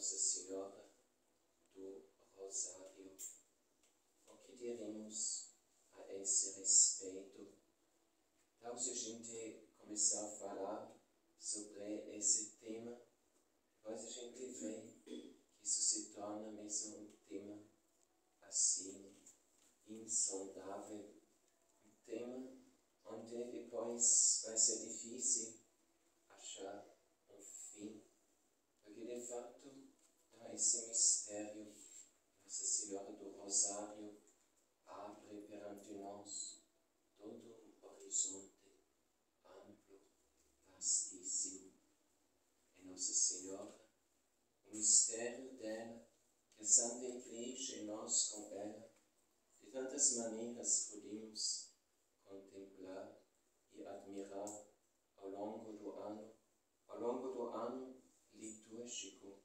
Nossa Senhora do Rosário. O que diremos a esse respeito? Então, se a gente começar a falar sobre esse tema, depois a gente vê que isso se torna mesmo um tema assim, insondável, um tema onde depois vai ser difícil achar um fim, porque de fato esse mistério, Nossa Senhora do Rosário, abre perante nós todo um horizonte amplo, vastíssimo. É Nossa Senhora, o mistério dela, que a Santa Igreja e nós com ela, de tantas maneiras podemos contemplar e admirar ao longo do ano litúrgico.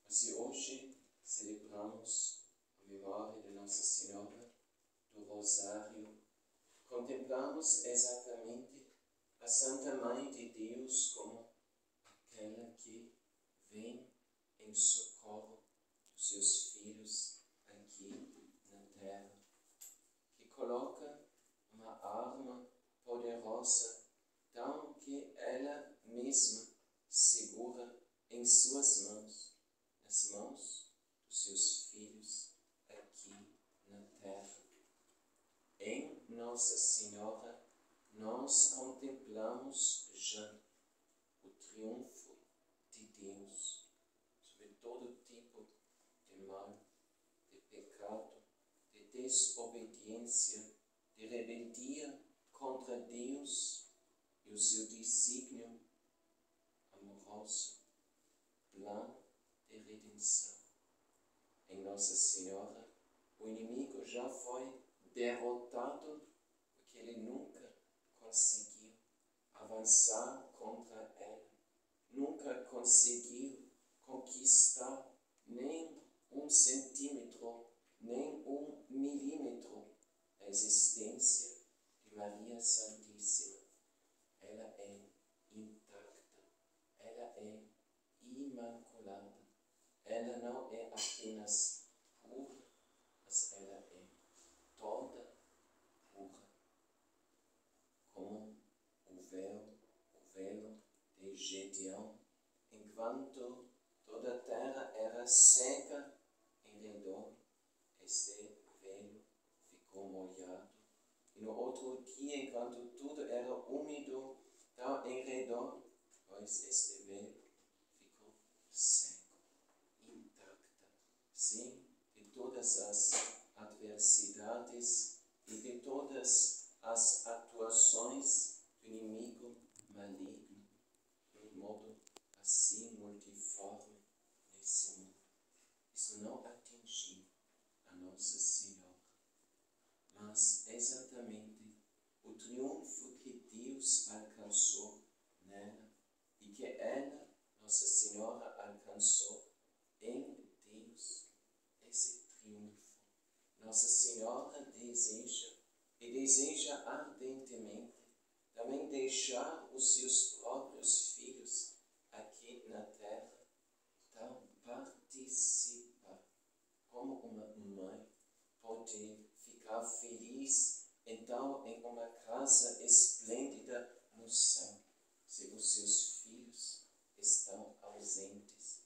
Mas se hoje celebramos a memória de Nossa Senhora do Rosário, contemplamos exatamente a Santa Mãe de Deus como aquela que vem em socorro dos seus filhos aqui na terra, que coloca uma arma poderosa, tão que ela mesma segura em suas mãos, nas mãos dos seus filhos aqui na terra. Em Nossa Senhora, nós contemplamos já o triunfo de Deus sobre todo tipo de mal, de pecado, de desobediência, de rebeldia contra Deus e o seu desígnio amoroso, plano de redenção. Em Nossa Senhora, o inimigo já foi derrotado porque ele nunca conseguiu avançar contra ela, nunca conseguiu conquistar nem 1 centímetro, nem 1 milímetro a existência de Maria Santíssima. Ela é intacta, ela é imaculada, ela não é apenas pura, mas ela é toda pura, como o velo de Gedeão, enquanto toda a terra era seca em redor, este velo ficou molhado. E no outro dia, enquanto tudo era úmido em redor, pois este velo ficou seco, intacta, sim, de todas as adversidades e de todas as atuações do inimigo maligno, de um modo assim multiforme nesse mundo. Isso não atingiu a Nossa Senhora, mas exatamente o triunfo que Deus alcançou nela e que ela, Nossa Senhora, alcançou em Deus, esse triunfo. Nossa Senhora deseja ardentemente também deixar os seus próprios filhos aqui na terra, então participar, como uma mãe pode ficar feliz então em uma casa esplêndida no céu, se os seus filhos estão ausentes.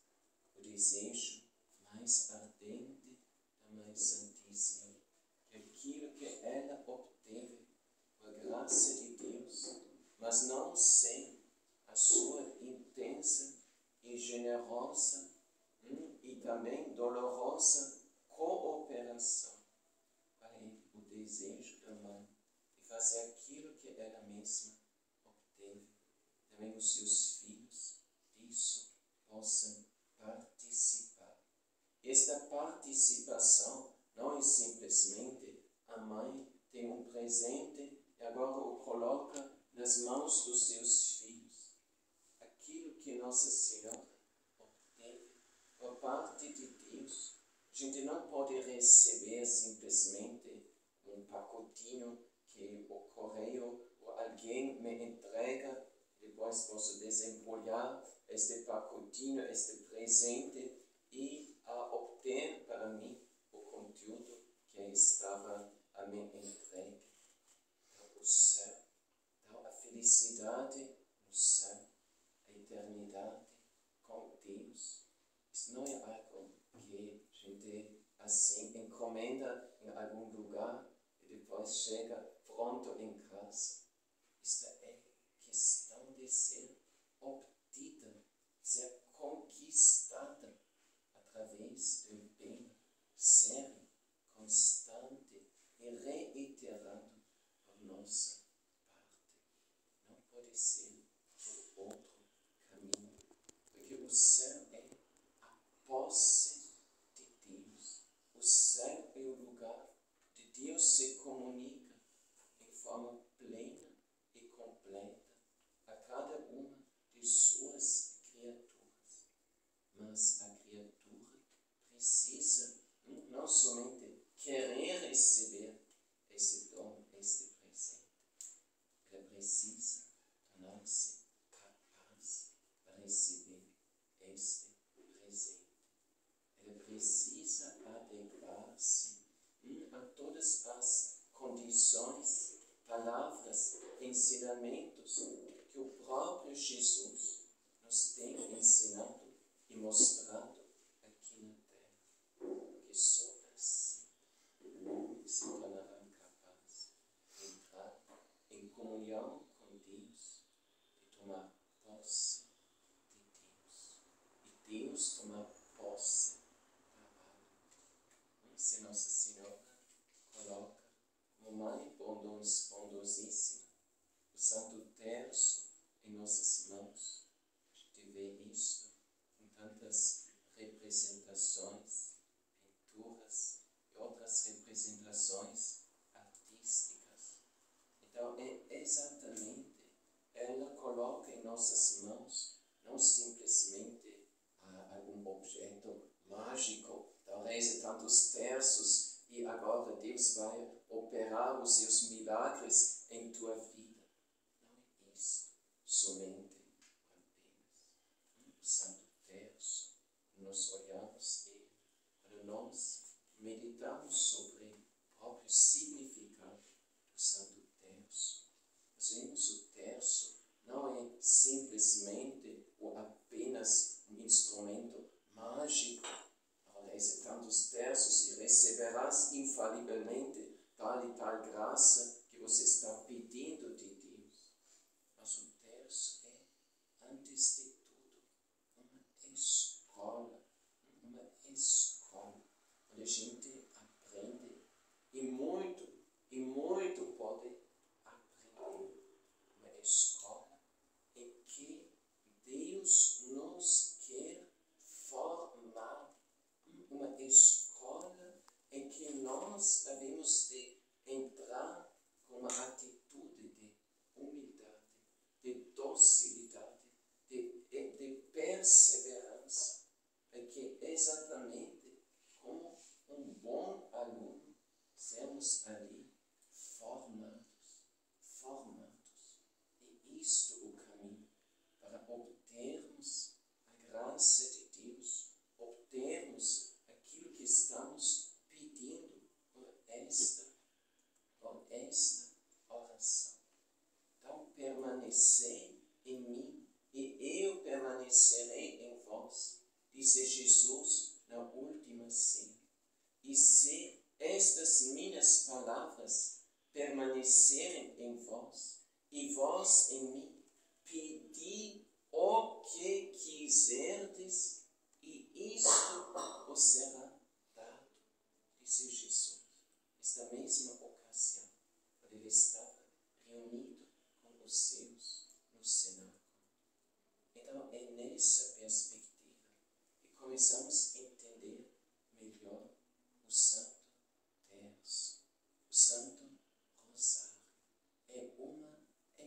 O desejo mais ardente da Mãe Santíssima, que aquilo que ela obteve por a graça de Deus, mas não sem a sua intensa e generosa e também dolorosa cooperação. Aí o desejo da mãe de fazer aquilo que ela mesma obteve, também os seus filhos disso possam participar. Esta participação não é simplesmente a mãe tem um presente e agora o coloca nas mãos dos seus filhos. Aquilo que Nossa Senhora obteve por parte de Deus, a gente não pode receber simplesmente um pacotinho que o correio ou alguém me entrega, depois posso desembrulhar este pacotinho, este presente e a obter para mim o conteúdo que estava a me entregue. Então, o céu, então, a felicidade no céu, a eternidade com Deus. Isso não é algo que a gente assim encomenda em algum lugar e depois chega pronto em casa. Isto é questão de ser obtida, ser conquistada através do empenho sério, constante e reiterado por nossa parte. Não pode ser por outro caminho, porque o céu é a posse de Deus. O céu é o lugar de Deus se comunica em forma plena e completa a cada uma de suas criaturas. Mas a criatura precisa não somente querer receber esse dom, este presente. Ela precisa tornar-se capaz para receber este presente. Ela precisa adequar-se a todas as condições, palavras, ensinamentos que o próprio Jesus nos tem ensinado e mostrado aqui na terra. Que só assim o homem se tornará capaz de entrar em comunhão com Deus, de tomar posse de Deus. E Deus tomar posse da alma. Se Nossa Senhora coloca como mãe bondosíssima o Santo Terço em nossas mãos, a gente vê isto em tantas representações, pinturas e outras representações artísticas. Então, exatamente, ela coloca em nossas mãos não simplesmente algum objeto mágico, talvez tantos terços e agora Deus vai operar os seus milagres em tua vida. Não é isso, somente apenas. O Santo Terço, nós olhamos e quando nós meditamos sobre o próprio significado do Santo Terço, nós vemos o terço não é simplesmente ou apenas um instrumento mágico. Reze tantos terços e receberás infalivelmente tal e tal graça que você está pedindo de Deus. Mas o terço é, antes de tudo, uma escola, onde a gente aprende e muito pode aprender. Uma escola em que Deus nos quer formar. Uma escola em que nós devemos de entrar com uma atitude de humildade, de docilidade, de perseverança, porque exatamente como um bom aluno, sermos ali formados. E isto o caminho para obtermos a graça de Deus, obtermos aquilo que estamos pedindo por esta oração. Então, permanecei em mim e eu permanecerei em vós, disse Jesus na última ceia. E se estas minhas palavras permanecerem em vós e vós em mim, pedi o que quiserdes e isto vos será dado, disse Jesus, nesta mesma ocasião, quando ele estava reunido com os seus no cenáculo. Então, é nessa perspectiva que começamos a entender melhor o Santo Terço, o Santo Rosário. É uma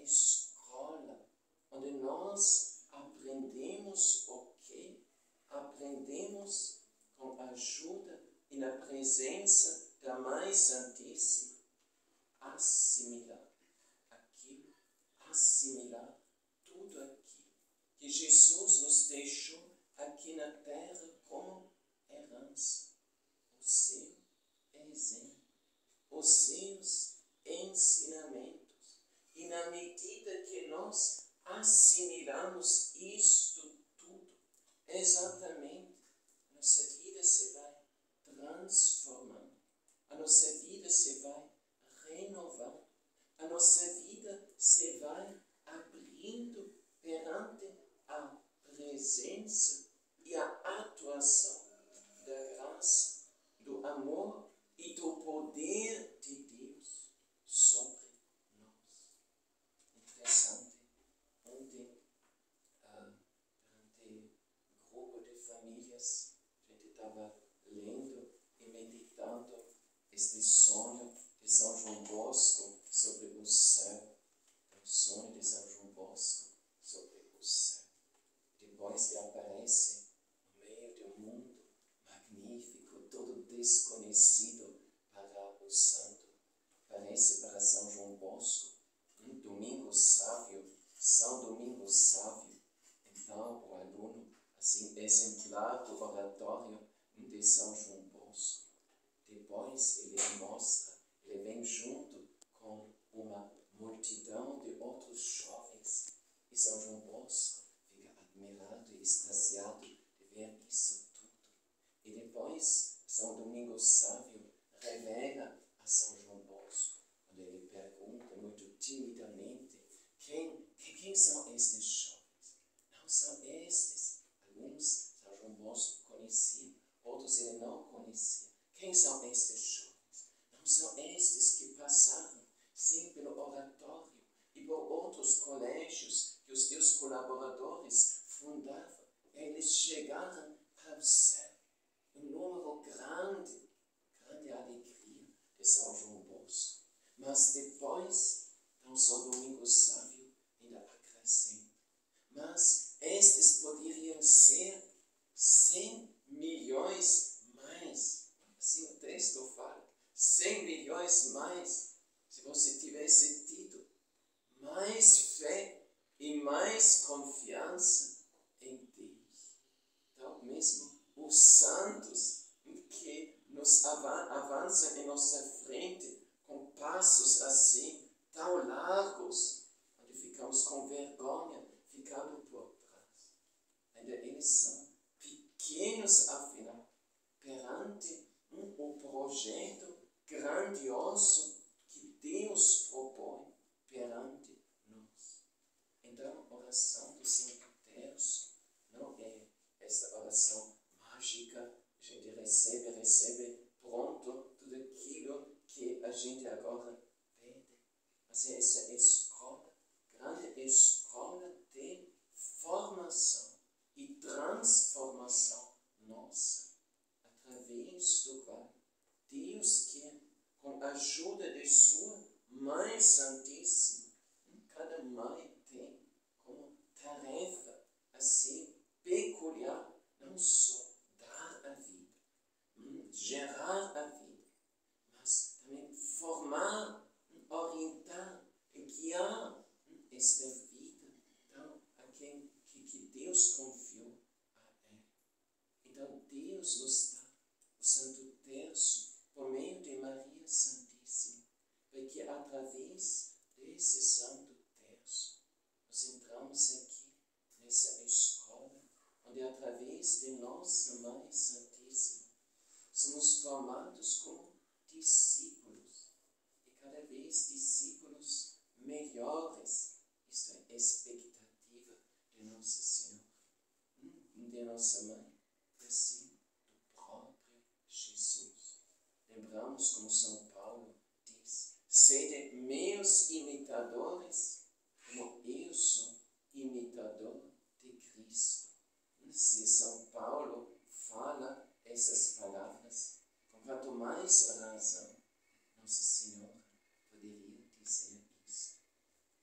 escola onde nós aprendemos o quê? Aprendemos com a ajuda e na presença da Mãe Santíssima, assimilar aquilo, assimilar tudo aquilo que Jesus nos deixou aqui na terra como esperança, o seu exemplo, os seus ensinamentos. E na medida que nós assimilamos isto tudo, exatamente, a nossa vida se vai transformando, a nossa vida se vai renovando, a nossa vida se vai abrindo perante a presença e a atuação da graça, do amor e do poder de Deus sobre nós. Interessante, ontem, durante um grupo de famílias, a gente estava lendo e meditando este sonho de São João Bosco sobre o céu. O sonho de São João Bosco sobre o céu. Depois que aparece no meio de um mundo magnífico, todo desconhecido para o santo, aparece para São João Bosco, um domingo sábio, São Domingo Sábio. Então, o aluno, assim, exemplar do oratório de São João Bosco. Depois ele mostra, ele vem junto com uma multidão de outros jovens. E São João Bosco fica admirado e extasiado de ver isso tudo. E depois, São Domingo Sábio revela a São João Bosco, quando ele pergunta muito timidamente, quem são estes jovens? Não são estes. Alguns São João Bosco conhecia, outros ele não conhecia. Quem são estes jovens? Não são estes que passaram, sim, pelo oratório e por outros colégios que os teus colaboradores fundavam. Eles chegaram ao céu. Um número grande alegria de São João Bosco. Mas depois, então São Domingo Sábio ainda acrescenta. Mas estes poderiam ser 100 milhões mais. Assim o texto fala. 100 milhões mais. Se você tivesse tido mais fé e mais confiança em Deus. Então, mesmo os santos que nos avançam em nossa frente com passos assim tão largos, onde ficamos com vergonha, ficando por trás. Ainda eles são pequenos, afinal, perante o projeto grandioso que Deus propõe perante nós. Então, a oração do Santo Terço não é essa oração mágica, a gente recebe pronto tudo aquilo que a gente agora pede. Mas é essa escola, grande escola de formação e transformação nossa, através do qual Deus quer, com a ajuda de sua Mãe Santíssima, cada mãe tem como tarefa assim peculiar, não só dar a vida, gerar a vida, mas também formar, orientar, guiar esta vida, então, a quem que Deus confiou a ela. Então, Deus nos dá o Santo Terço por meio de Maria Santíssima, para que através desse Santo Terço nós entramos aqui nessa escola, onde através de nossa Mãe Santíssima somos formados como discípulos, e cada vez discípulos melhores. Isto é a expectativa de Nossa Senhora, de nossa Mãe, e assim do próprio Jesus. Lembramos como São Paulo diz: sede meus imitadores, como eu sou imitador de Cristo. Se São Paulo fala essas palavras, com quanto mais razão Nossa Senhora poderia dizer isso.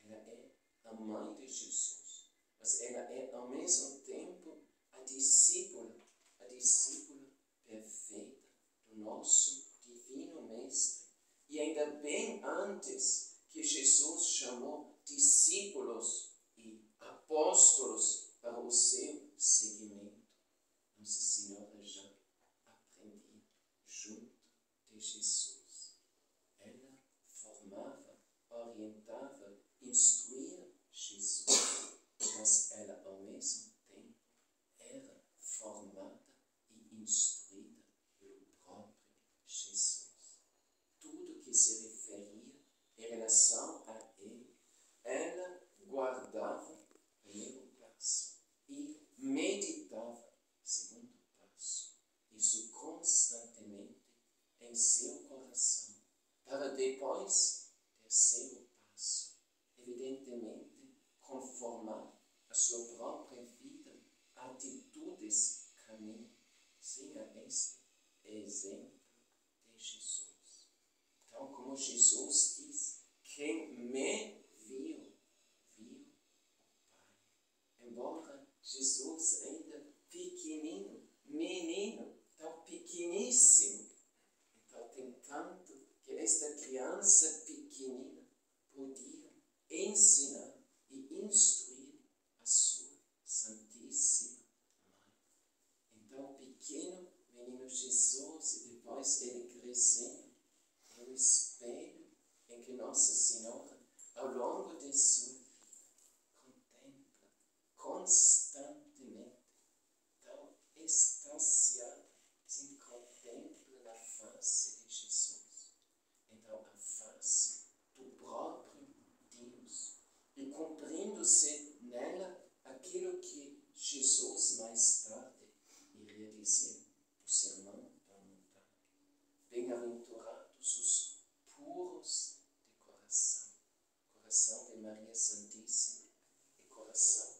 Ela é a Mãe de Jesus, mas ela é ao mesmo tempo a discípula perfeita do nosso Divino Mestre. E ainda bem antes que Jesus chamou discípulos e apóstolos para o seu seguimento, Nossa Senhora já de Jesus. Ela formava, orientava, instruía Jesus, mas ela ao mesmo tempo era formada e instruída pelo próprio Jesus. Tudo que se referia em relação a ele, ela guardava, primeiro passo, e meditava, segundo passo, isso constantemente em seu coração, para depois, terceiro passo, evidentemente conformar a sua própria vida, atitudes, caminho, siga este exemplo de Jesus. Então, como Jesus diz, quem me viu, viu o Pai. Embora Jesus ainda pequenino, menino, tão pequeníssimo, então tem tanto que esta criança pequenina podia ensinar e instruir a sua Santíssima Mãe. Então, pequeno menino Jesus, e depois ele crescendo, é o espelho em que Nossa Senhora, ao longo de sua vida, contempla constantemente, tão extasiada, se contempla na face de Jesus. Então, a face do próprio Deus, e cumprindo-se nela aquilo que Jesus mais tarde iria dizer no Sermão da Montanha. Bem-aventurados os puros de coração, coração de Maria Santíssima e coração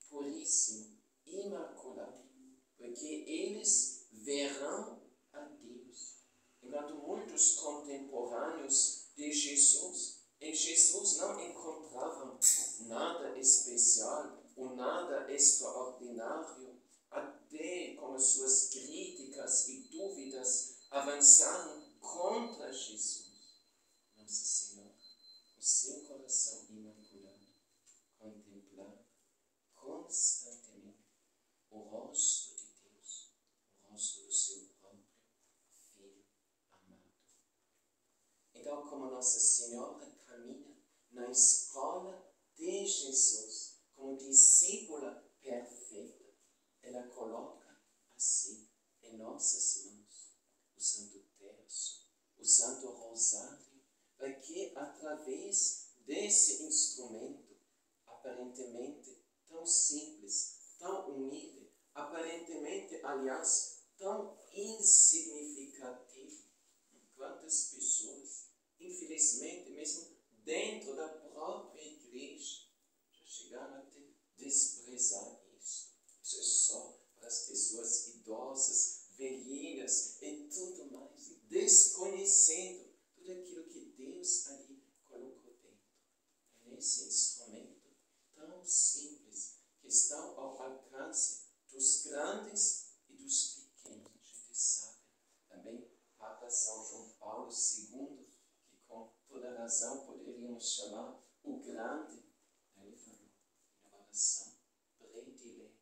puro, puríssimo, imaculado, porque eles verão a Deus. Enquanto muitos contemporâneos de Jesus, em Jesus não encontravam nada especial ou nada extraordinário, até como suas críticas e dúvidas avançaram contra Jesus. Nossa Senhora, o seu coração imaculado, contemplava constantemente o rosto de Deus, o rosto do seu próprio Filho amado. Então, como Nossa Senhora caminha na escola de Jesus, como discípula perfeita, ela coloca assim em nossas mãos o Santo Terço, o Santo Rosário, para que através desse instrumento aparentemente tão simples, tão humilde, aparentemente, aliás, tão insignificativo, quantas pessoas, infelizmente, mesmo dentro da própria igreja, já chegaram a desprezar isso. Isso é só para as pessoas idosas, velhinhas e tudo mais, desconhecendo tudo aquilo que Deus ali colocou dentro. É nesse instrumento tão simples que estão ao alcance dos grandes e dos pequenos. A gente sabe também Papa São João Paulo II, que com toda razão poderíamos chamar o grande, ele falou, a oração predileta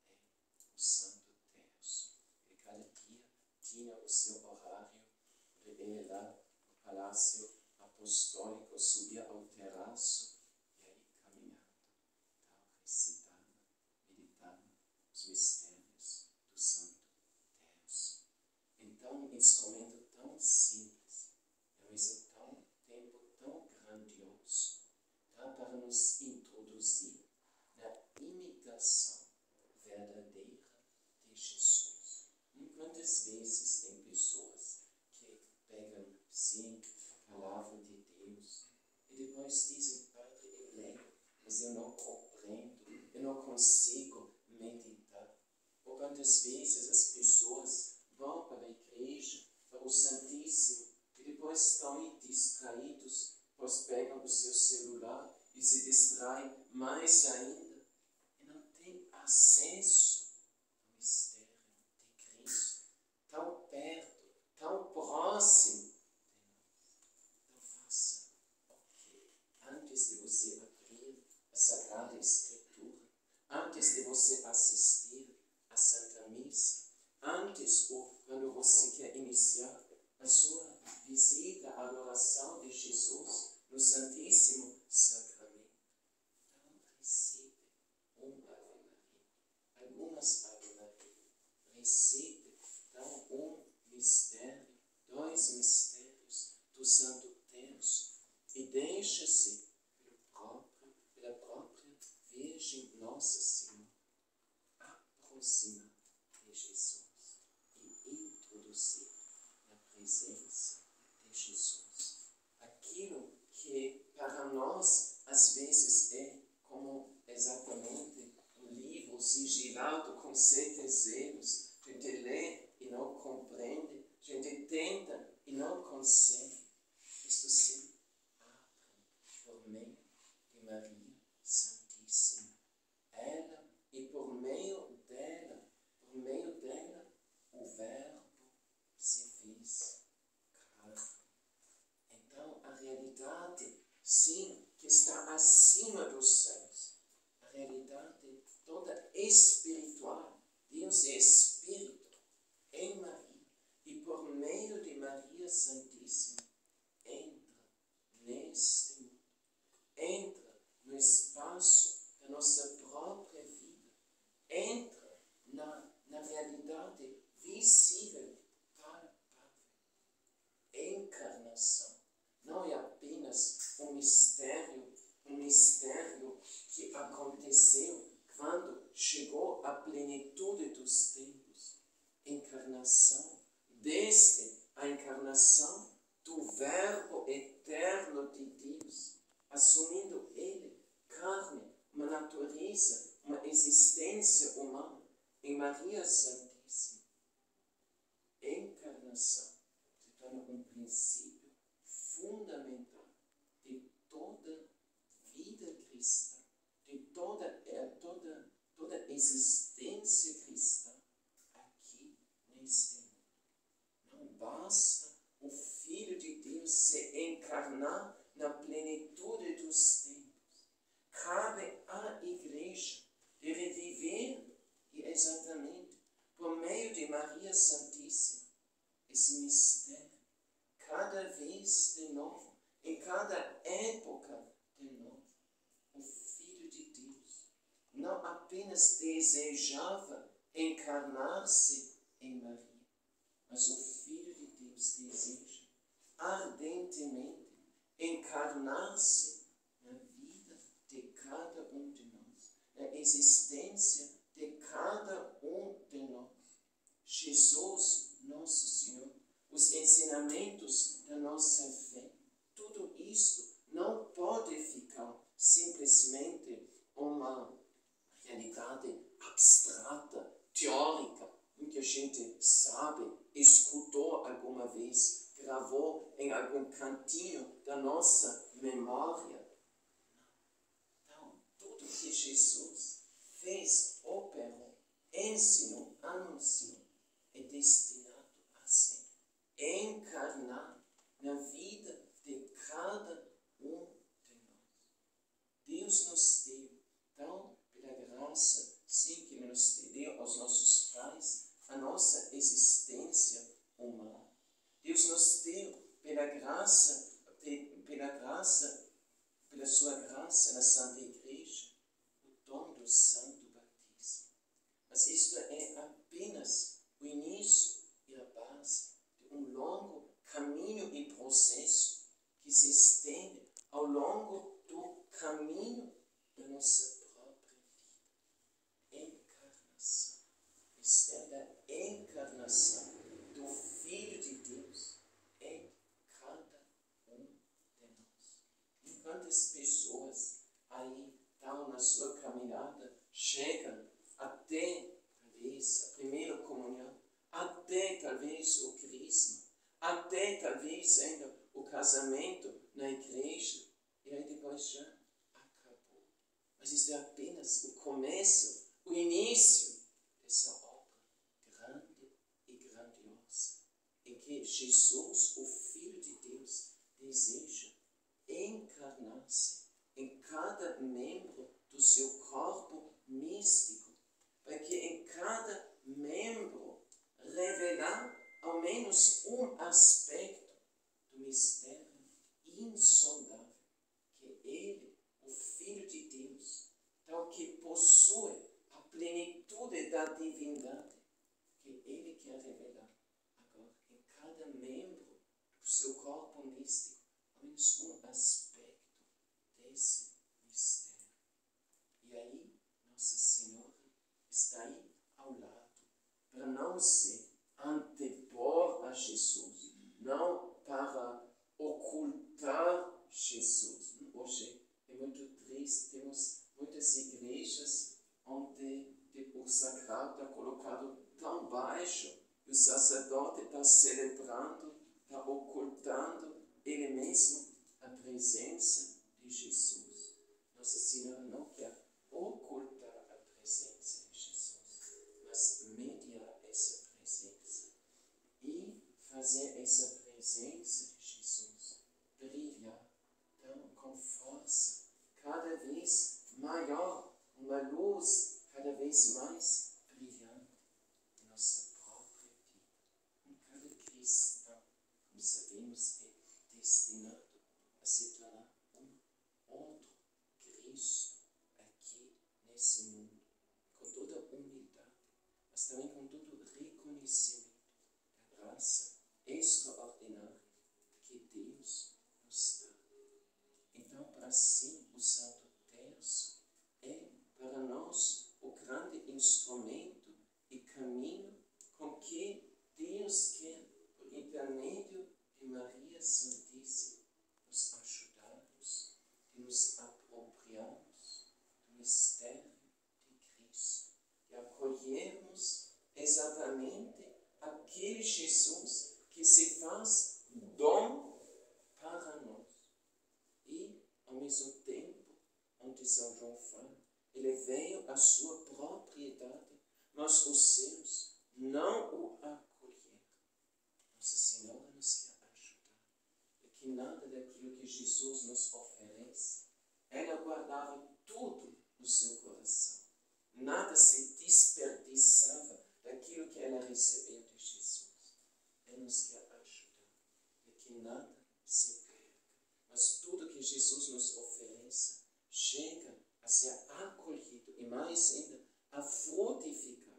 é o Santo Terço. Ele cada dia tinha o seu horário, ele lá no Palácio Apostólico subia ao terraço e aí caminhava, tal, recitava, meditava os mistérios do Santo Terço. Então, um instrumento tão simples, ao mesmo tempo tão grandioso, dá para nos introduzir na imitação verdadeira de Jesus. Quantas vezes tem pessoas que pegam, sim, a palavra de Deus e depois dizem, Padre, eu leio, mas eu não compreendo, eu não consigo meditar. Ou quantas vezes as pessoas vão para a igreja, para o Santíssimo, e depois estão aí distraídos, depois pegam o seu celular e se distraem mais ainda, e não têm acesso ao mistério de Cristo, tão perto, tão próximo de nós. Então faça o quê? Antes de você abrir a Sagrada Escritura, antes de você assistir à Santa Missa, antes ou quando você quer iniciar sua visita, a adoração de Jesus no Santíssimo Sacramento. Então, recebe uma Ave Maria, algumas Ave Maria, recebe então mistério, 2 mistérios do Santo Terço e deixa-se pela própria Virgem Nossa Senhora aproximar de Jesus e introduzir na presença de Jesus. Aquilo que para nós às vezes é como exatamente um livro sigilado com 7 selos, a gente lê e não compreende, a gente tenta e não consegue. Isto se abre por meio de Maria Santíssima. Ela, e por meio dela, o Verbo se fez carne. Então, a realidade, sim, que está acima dos céus, a realidade toda espiritual, Deus é Espírito em Maria, e por meio de Maria Santíssima, entra neste mundo, entra no espaço da nossa própria vida, entra na realidade visível, palpável. Encarnação não é apenas um mistério que aconteceu quando chegou a plenitude dos tempos. Encarnação, desde a encarnação do Verbo eterno de Deus, assumindo ele carne, uma natureza, uma existência humana em Maria Santíssima. Encarnação se torna um princípio fundamental de toda vida cristã, de toda existência cristã aqui neste mundo. Não basta o Filho de Deus se encarnar na plenitude dos tempos. Cabe à Igreja deve viver exatamente por meio de Maria Santíssima esse mistério, cada vez de novo, em cada época de novo. O Filho de Deus não apenas desejava encarnar-se em Maria, mas o Filho de Deus deseja ardentemente encarnar-se na vida de cada um de nós, na existência de cada um de nós. Jesus, nosso Senhor, os ensinamentos da nossa fé, tudo isto não pode ficar simplesmente uma realidade abstrata, teórica, em que a gente sabe, escutou alguma vez, gravou em algum cantinho da nossa memória. Então, tudo que Jesus fez, operou, ensinou, anunciou, é destinado a ser encarnado na vida de cada um de nós. Deus nos deu, então, pela graça, sim, que nos deu aos nossos pais, a nossa existência humana. Deus nos deu pela sua graça na Santa Igreja, o dom do Santo Batismo. Mas isto é apenas o início e a base de um longo caminho e processo que se estende ao longo do caminho da nossa própria vida. Encarnação. Mistério da encarnação do Filho de Deus em cada um de nós. E quantas pessoas aí estão na sua caminhada, chegam até talvez a primeira comunhão, até talvez o crisma, até talvez ainda o casamento na igreja, e aí depois já acabou. Mas isso é apenas o começo, o início dessa obra grande e grandiosa, em que Jesus, o Filho de Deus, deseja encarnar-se em cada membro do seu corpo místico, para que em cada membro revelar ao menos um aspecto mistério insondável, que Ele, o Filho de Deus, tal que possui a plenitude da divindade, que Ele quer revelar agora em cada membro do seu corpo místico, ao menos um aspecto desse mistério. E aí, Nossa Senhora está aí ao lado, para não se antepor a Jesus, não para ocultar Jesus. Hoje é muito triste, temos muitas igrejas onde o sagrado está colocado tão baixo e o sacerdote está celebrando, está ocultando ele mesmo a presença de Jesus. Nossa Senhora não quer ocultar a presença de Jesus, mas mediar essa presença e fazer essa presença de Jesus brilhar com força, cada vez maior, uma luz cada vez mais brilhante em nossa própria vida. Em cada cristão, como sabemos, é destinado a se tornar um outro Cristo aqui nesse mundo, com toda humildade, mas também com todo reconhecimento da graça extraordinária que Deus nos dá. Então, assim, o Santo Terço é para nós o grande instrumento e caminho com que Deus quer, por intermédio de Maria Santíssima, nos ajudarmos e nos apropriarmos do mistério de Cristo, e acolhermos exatamente aquele Jesus que se faz dom para nós. E, ao mesmo tempo, onde São João fala, ele veio à sua propriedade, mas os seus não o acolheram. Nossa Senhora nos quer ajudar. E que nada daquilo que Jesus nos oferece, ela guardava tudo no seu coração. Nada se desperdiçava daquilo que ela recebeu de Jesus. Ela nos quer ajudar. E que nada se perca. Mas tudo que Jesus nos oferece chega a ser acolhido e mais ainda a frutificar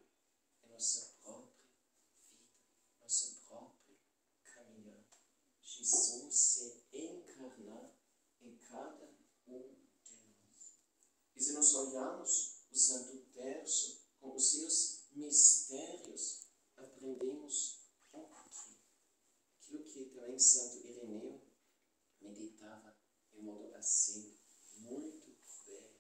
em nossa própria vida, nossa própria caminhada. Jesus se encarnar em cada um de nós. E se nós olharmos o Santo Terço com os seus mistérios, aprendemos um pouquinho. Aquilo que também Santo Ireneu meditava de modo assim, muito velho.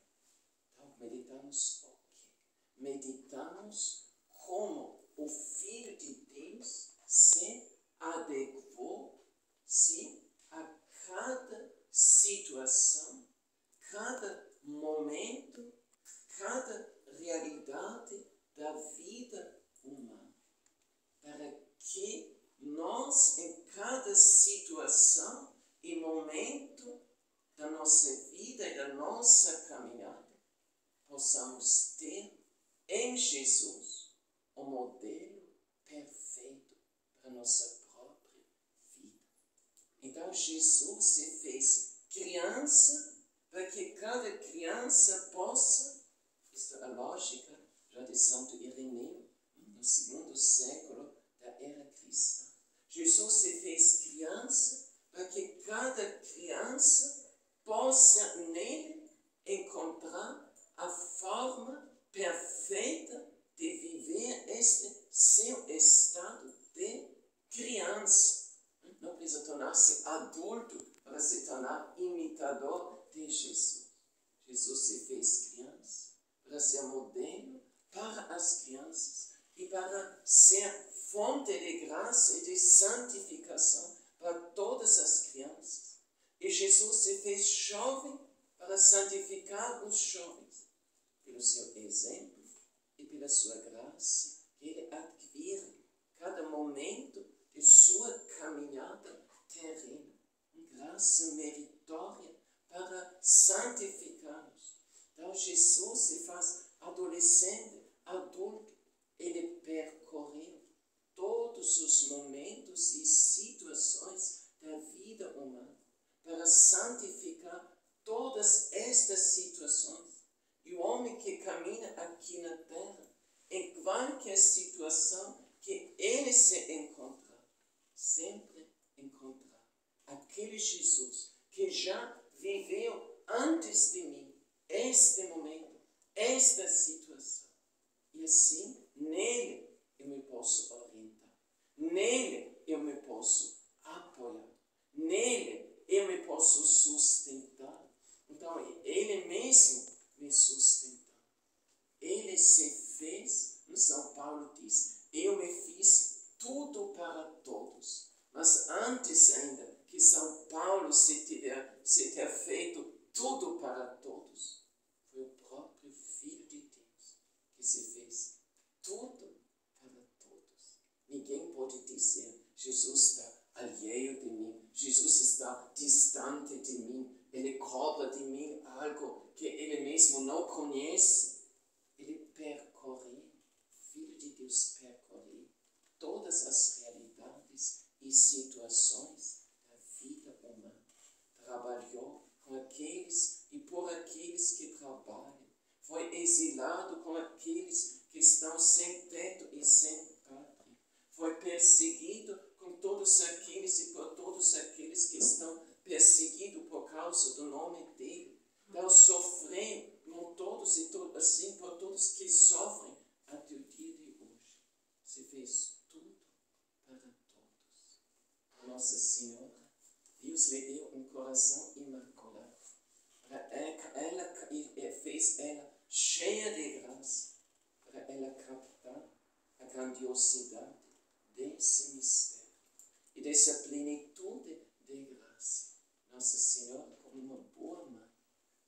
Então, meditamos o quê? Meditamos como o Filho de Deus se adequou, sim, a cada situação, cada momento, cada realidade da vida humana, para que nós, em cada situação e momento da nossa vida e da nossa caminhada, possamos ter em Jesus o modelo perfeito para a nossa própria vida. Então, Jesus se fez criança para que cada criança possa, esta é a lógica já de Santo Ireneu, no 2º século da era cristã. Jesus se fez criança para que cada criança possa nele encontrar a forma perfeita de viver este seu estado de criança. Não precisa tornar-se adulto para se tornar imitador de Jesus. Jesus se fez criança para ser modelo para as crianças e para ser fonte de graça e de santificação para todas as crianças. E Jesus se fez jovem para santificar os jovens, pelo seu exemplo e pela sua graça que ele adquire cada momento de sua caminhada terrena. Graça meritória para santificar-nos. Então Jesus se faz adolescente, adulto. Ele percorreu todos os momentos e situações da vida para santificar todas estas situações. E o homem que caminha aqui na terra, em qualquer situação que ele se encontrar, sempre encontrar aquele Jesus que já viveu antes de mim este momento, esta situação. E assim, nele eu me posso orientar, nele eu me posso apoiar, nele eu me posso sustentar. Então, ele mesmo me sustentou. Ele se fez, São Paulo diz, eu me fiz tudo para todos. Mas antes ainda que São Paulo se ter feito tudo para todos, foi o próprio Filho de Deus que se fez tudo para todos. Ninguém pode dizer, Jesus está alheio de mim, Jesus está distante de mim, ele cobra de mim algo que ele mesmo não conhece. Ele percorreu, Filho de Deus percorreu todas as realidades e situações da vida humana. Trabalhou com aqueles e por aqueles que trabalham. Foi exilado com aqueles que estão sem teto e sem pátria. Foi perseguido com todos aqueles e por todos aqueles que estão perseguidos por causa do nome dele. Então sofreu com todos e assim por todos que sofrem até o dia de hoje. Se fez tudo para todos. Nossa Senhora, Deus lhe deu um coração imaculado. Ela fez ela cheia de graça, para ela captar a grandiosidade desse mistério e dessa plenitude de graça. Nossa Senhora, como uma boa mãe,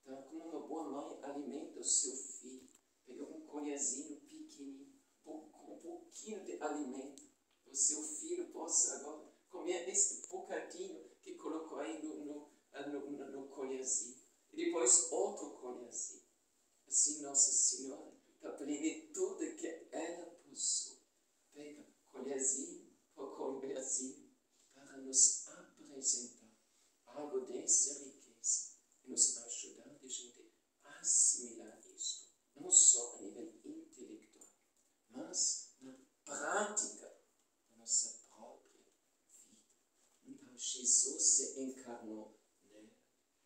então, como uma boa mãe alimenta o seu filho, pega um colherzinho pequenininho, um pouquinho de alimento, o seu filho possa agora comer esse bocadinho que colocou aí no colherzinho, e depois outro colherzinho. Assim, Nossa Senhora, da plenitude que ela possui, pega colherzinho por colherzinho para nos apresentar algo dessa riqueza e nos ajudar a gente assimilar isto, não só a nível intelectual, mas na prática da nossa própria vida. Então, Jesus se encarnou nela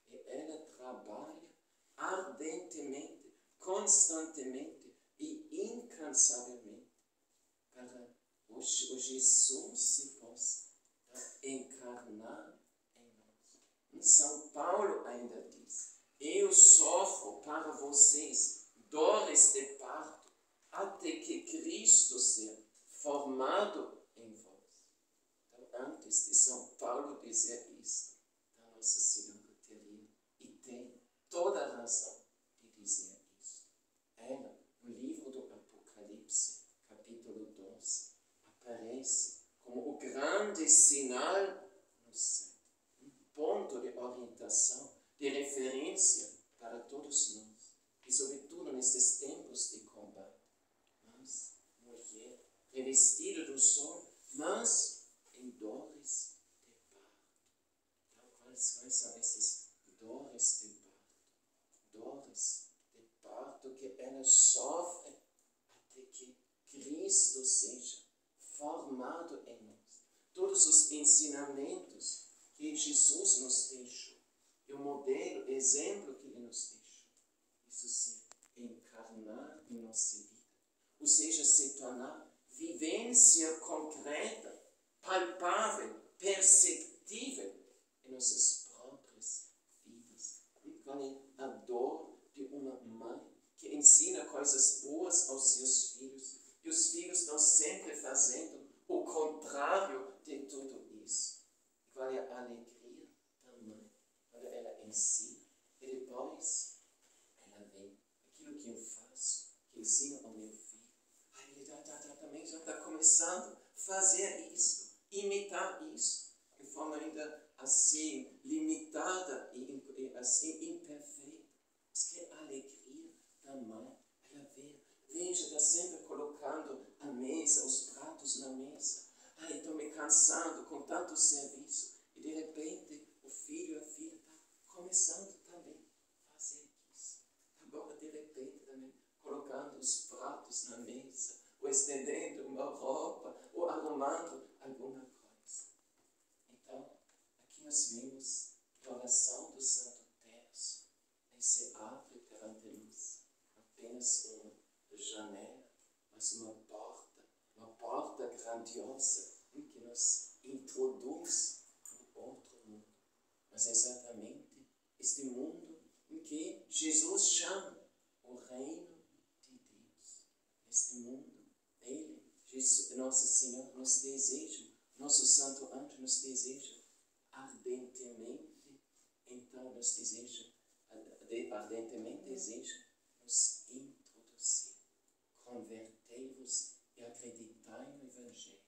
e ela trabalha ardentemente, constantemente e incansavelmente para o Jesus se possa encarnar em nós. São Paulo ainda diz, eu sofro para vocês dores de parto, até que Cristo seja formado em vós. Então, antes de São Paulo dizer isso, a Nossa Senhora teria e tem toda a razão de dizer isso. Ela, no livro do Apocalipse, capítulo 12, aparece como o grande sinal no céu, um ponto de orientação, de referência para todos nós, e sobretudo nesses tempos de combate. Mas, mulher, revestida do sol, mas em dores de parto. Então, quais são essas dores de parto? Dores de parto que ela sofre até que Cristo seja formado em nós. Todos os ensinamentos que Jesus nos deixou, e o modelo, exemplo que ele nos deixou, isso se encarnar em nossa vida, ou seja, se tornar vivência concreta, palpável, perceptível em nossas próprias vidas. Quando a dor de uma mãe que ensina coisas boas aos seus filhos, e os filhos estão sempre fazendo o contrário de tudo isso. Qual é a alegria da mãe quando ela ensina e depois ela vê aquilo que eu faço, que ensino ao meu filho. Ele também já está começando a fazer isso, imitar isso, de forma ainda assim limitada e assim imperfeita. Mas que alegria da mãe, ela veja, está sempre colocando a mesa, os pratos na mesa. Estou me cansando com tanto serviço. E de repente o filho, a filha começando também a fazer isso. Agora, de repente, também colocando os pratos na mesa, ou estendendo uma roupa, ou arrumando alguma coisa. Então, aqui nós vimos que a oração do Santo Terço se abre perante nós. Apenas uma janela, mas uma porta grandiosa que nos introduz no outro mundo. Mas é exatamente este mundo em que Jesus chama o reino de Deus. Este mundo, Ele, Jesus, Nosso Senhor, nos deseja, nosso Santo Anjo nos deseja ardentemente, então nos deseja, ardentemente deseja nos introduzir. Convertei-vos e acreditai no Evangelho,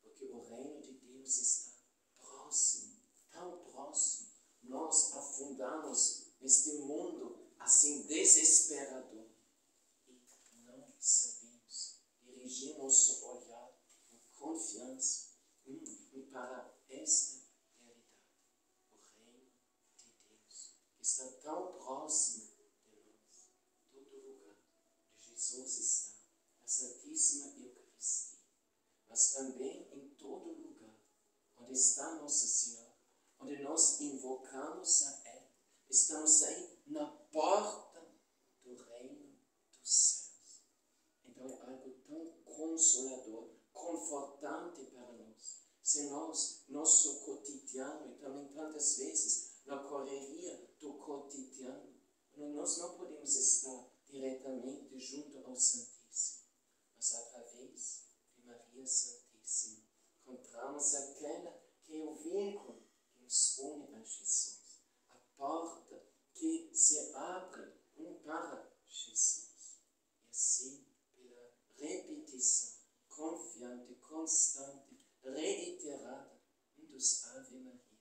porque o reino de Deus está próximo, tão próximo. Nós afundamos neste mundo assim desesperador e não sabemos dirigir nosso olhar com confiança para esta realidade. O reino de Deus que está tão próximo de nós. Todo lugar onde Jesus está, na Santíssima Eucaristia, mas também em todo lugar onde está Nossa Senhora, onde nós invocamos a ela, estamos aí na porta do reino dos céus. Então é algo tão consolador, confortante para nós. Se nós, nosso cotidiano, e também tantas vezes na correria do cotidiano, nós não podemos estar diretamente junto ao Santíssimo, mas através de Maria Santíssima encontramos aquela que é o vínculo que nos une a Jesus, a porta que se abre para Jesus. E assim, pela repetição confiante, constante, reiterada dos Ave Maria,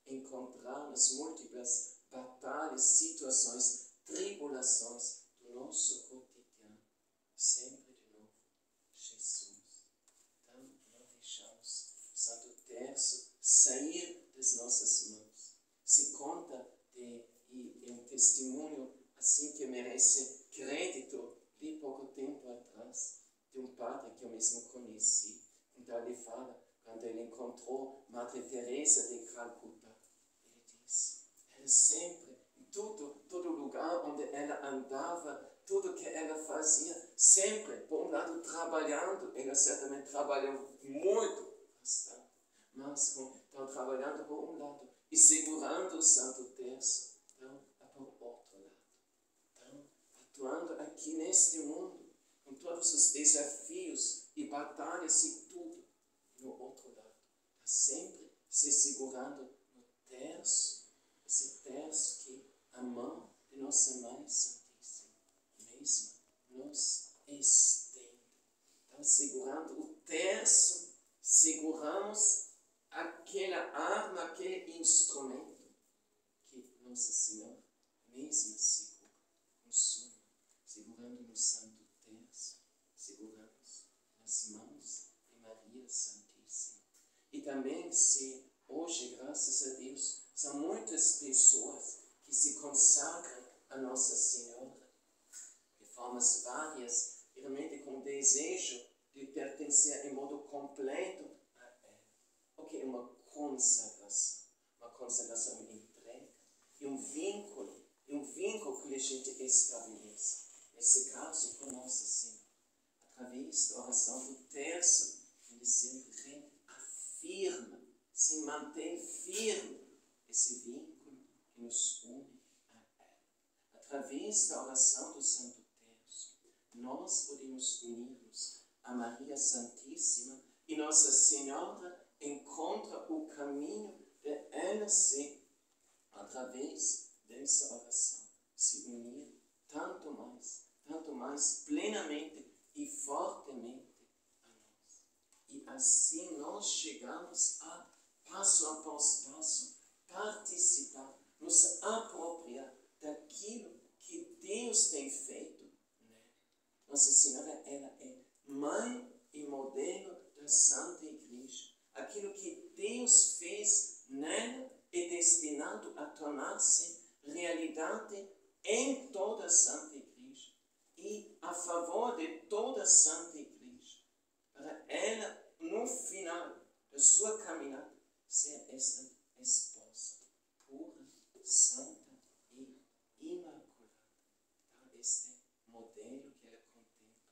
encontrar nas múltiplas batalhas, situações, tribulações do nosso cotidiano, sempre de novo, Jesus. Então, não deixamos o Santo Terço sair das nossas mãos. Se conta, e é um testemunho assim que merece crédito, li pouco tempo atrás, de um padre que eu mesmo conheci. Então ele fala, quando ele encontrou Madre Teresa de Calcutá, ele disse, ela sempre, em todo lugar onde ela andava, tudo que ela fazia, sempre, por um lado, trabalhando, ela certamente trabalhou muito, bastante, mas então, trabalhando por um lado e segurando o Santo Terço, então, por outro lado. Então, atuando aqui neste mundo, com todos os desafios e batalhas e tudo, no outro lado, está sempre se segurando no terço, esse terço que a mão de nossa Mãe Santíssima mesma nos estende. Então, segurando o terço, seguramos aquela arma, aquele instrumento que Nossa Senhora mesma segura, consuma, segurando no Santo Terço, seguramos nas mãos de Maria Santíssima. E também, se hoje, graças a Deus, são muitas pessoas que se consagram a Nossa Senhora de formas várias, realmente com o desejo de pertencer em modo completo a ela. O que é uma consagração? Uma consagração de entrega e um vínculo que a gente estabelece. Nesse caso, com Nossa Senhora, através da oração do terço, ele sempre reafirma, se mantém firme esse vínculo que nos une a ela. Através da oração do Santo Terço, nós podemos unir-nos a Maria Santíssima e Nossa Senhora encontra o caminho de ela se, através dessa oração, se unir tanto mais plenamente e fortemente a nós. E assim nós chegamos a, passo após passo, participar, nos apropriar daquilo que Deus tem feito nela. Nossa Senhora, ela é mãe e modelo da Santa Igreja. Aquilo que Deus fez nela é destinado a tornar-se esta esposa, pura, santa e imaculada. Então, este modelo que ela contempla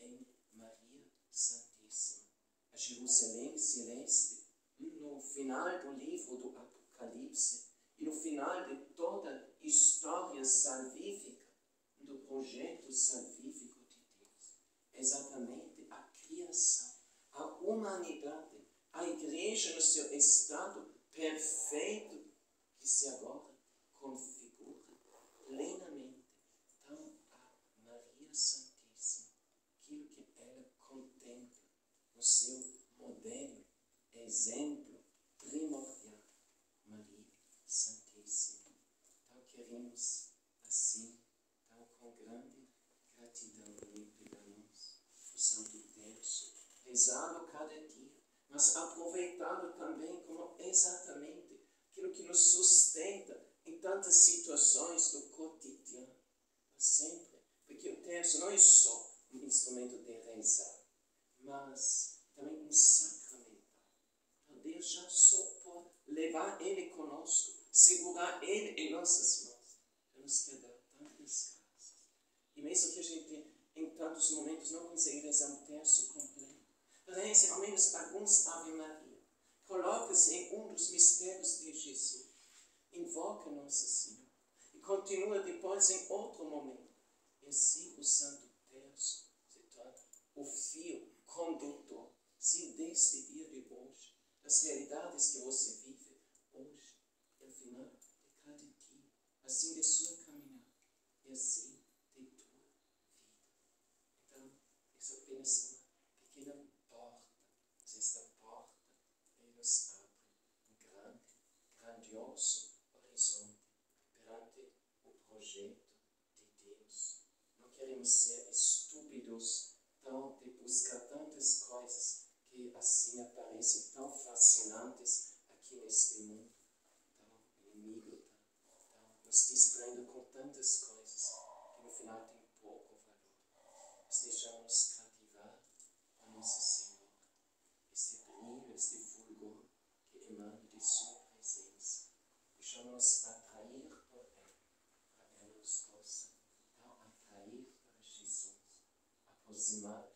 em Maria Santíssima. A Jerusalém celeste, no final do livro do Apocalipse, e no final de toda a história salvífica, do projeto salvífico de Deus, exatamente a criação, a humanidade, a igreja no seu estado perfeito, que se agora configura plenamente. Então, a Maria Santíssima, aquilo que ela contempla no seu modelo, exemplo primordial, Maria Santíssima. Então, queremos assim, então, com grande gratidão e pegamos o Santo Terço, rezado cada dia, mas aproveitado também como exatamente aquilo que nos sustenta em tantas situações do cotidiano. Mas sempre, porque o terço não é só um instrumento de rezar, mas também um sacramental. Então Deus já só pode levar Ele conosco, segurar Ele em nossas mãos, já nos quer dar tantas graças. E mesmo que a gente, em tantos momentos, não consiga rezar um terço completo, reze ao menos alguns Ave Maria, coloque-se em um dos mistérios de Jesus, invoca Nossa Senhora e continua depois em outro momento. E assim o Santo Terço se torna o fio condutor, sim, deste dia de hoje, das realidades que você vive hoje, e ao final de cada dia, assim de sua caminhada, e assim de tua vida. Então, isso é apenas uma pequena porta, mas esta porta, Ele nos abre um grande, grandioso horizonte perante o projeto de Deus. Não queremos ser estúpidos, de buscar tantas coisas que assim aparecem tão fascinantes aqui neste mundo. Então, o inimigo está nos distraindo com tantas coisas que no final tem pouco valor. Mas deixamos cativar a Nossa Senhora, este brilho, este fulgor que emana de sua presença. Deixamos-nos atrair por ela, para ela nos possa então atrair para Jesus, aproximar